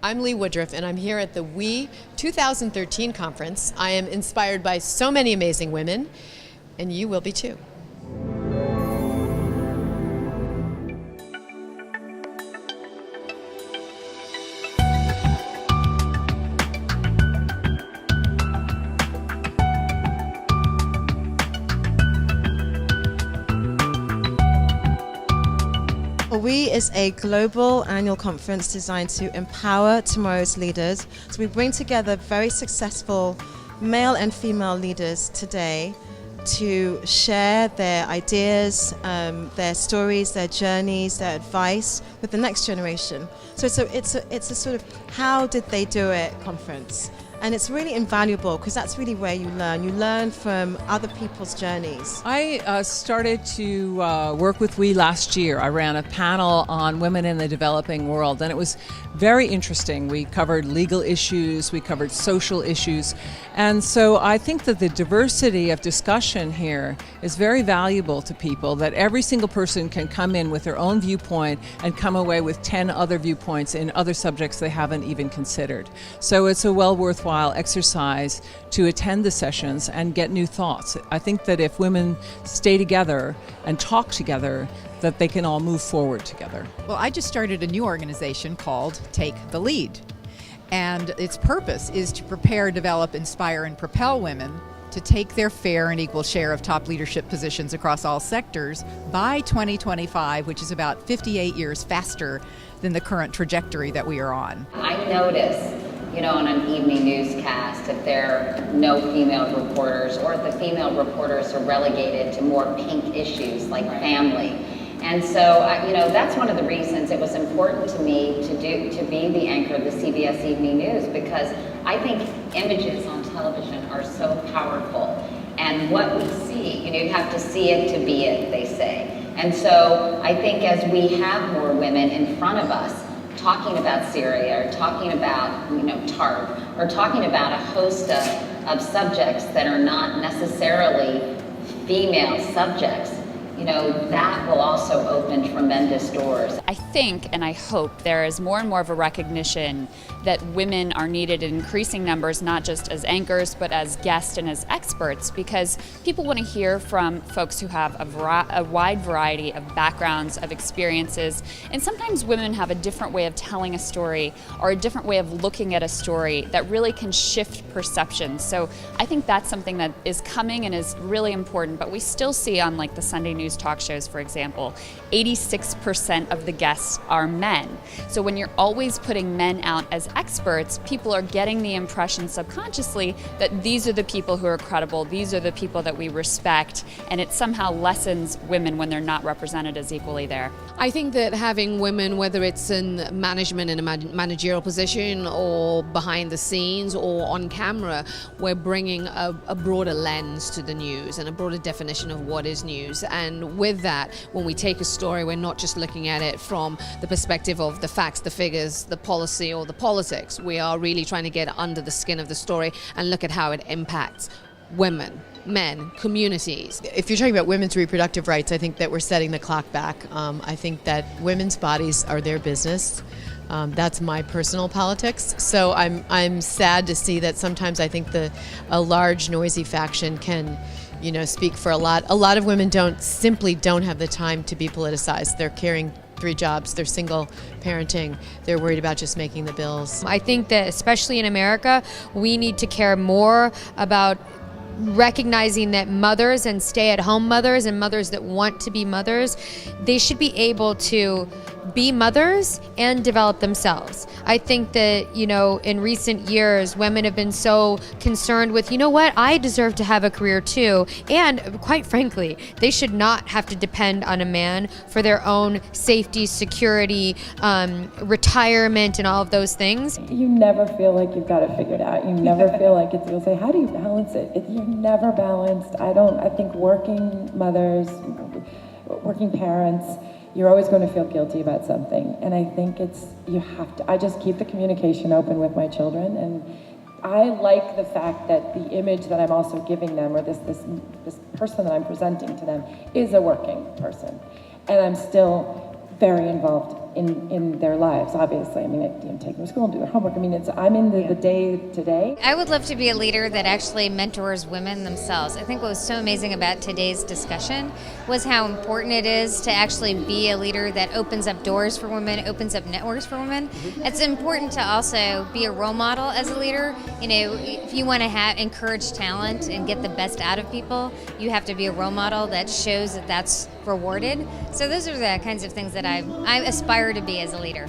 I'm Lee Woodruff, and I'm here at the WIE 2013 conference. I am inspired by so many amazing women, and you will be too. WIE is a global annual conference designed to empower tomorrow's leaders. So we bring together very successful male and female leaders today to share their ideas, their stories, their journeys, their advice with the next generation. So it's a sort of how did they do it conference. And it's really invaluable because that's really where you learn. You learn from other people's journeys. I started to work with WIE last year. I ran a panel on women in the developing world, and it was very interesting. We covered legal issues, we covered social issues, and so I think that the diversity of discussion here is very valuable to people, that every single person can come in with their own viewpoint and come away with 10 other viewpoints in other subjects they haven't even considered. So it's a well worthwhile exercise to attend the sessions and get new thoughts. I think that if women stay together and talk together, that they can all move forward together. Well, I just started a new organization called Take the Lead. And its purpose is to prepare, develop, inspire, and propel women to take their fair and equal share of top leadership positions across all sectors by 2025, which is about 58 years faster than the current trajectory that we are on. I notice, on an evening newscast, if there are no female reporters, or if the female reporters are relegated to more pink issues like family. And so, that's one of the reasons it was important to me to be the anchor of the CBS Evening News, because I think images on television are so powerful. And what we see, you have to see it to be it, they say. And so I think as we have more women in front of us talking about Syria, or talking about, TARP, or talking about a host of subjects that are not necessarily female subjects, that will also open tremendous doors. I think and I hope there is more and more of a recognition that women are needed in increasing numbers, not just as anchors, but as guests and as experts, because people want to hear from folks who have a wide variety of backgrounds, of experiences, and sometimes women have a different way of telling a story or a different way of looking at a story that really can shift perceptions. So I think that's something that is coming and is really important, but we still see on like the Sunday news talk shows, for example, 86% of the guests are men. So when you're always putting men out as experts, people are getting the impression subconsciously that these are the people who are credible, these are the people that we respect, and it somehow lessens women when they're not represented as equally there. I think that having women, whether it's in management in a managerial position or behind the scenes or on camera, we're bringing a broader lens to the news and a broader definition of what is news. And with that, when we take a story, we're not just looking at it from the perspective of the facts, the figures, the policy, or the politics. We are really trying to get under the skin of the story and look at how it impacts women, men, communities. If you're talking about women's reproductive rights, I think that we're setting the clock back. I think that women's bodies are their business. That's my personal politics. So I'm sad to see that sometimes I think a large, noisy faction can speak for a lot. A lot of women simply don't have the time to be politicized. They're carrying 3 jobs, they're single parenting, they're worried about just making the bills. I think that especially in America, we need to care more about recognizing that mothers and stay-at-home mothers and mothers that want to be mothers, they should be able to be mothers and develop themselves. I think that, in recent years, women have been so concerned with, I deserve to have a career too. And quite frankly, they should not have to depend on a man for their own safety, security, retirement, and all of those things. You never feel like you've got it figured out. You never feel like you'll say, how do you balance it? You're never balanced. I think working mothers, working parents, you're always going to feel guilty about something. And I think I just keep the communication open with my children. And I like the fact that the image that I'm also giving them, or this person that I'm presenting to them, is a working person. And I'm still very involved in their lives, obviously. I mean, take them to school and do their homework. I mean, I'm in the day to day. I would love to be a leader that actually mentors women themselves. I think what was so amazing about today's discussion was how important it is to actually be a leader that opens up doors for women, opens up networks for women. It's important to also be a role model as a leader. You know, if you want to encourage talent and get the best out of people, you have to be a role model that shows that that's rewarded. So those are the kinds of things that I aspire to be as a leader.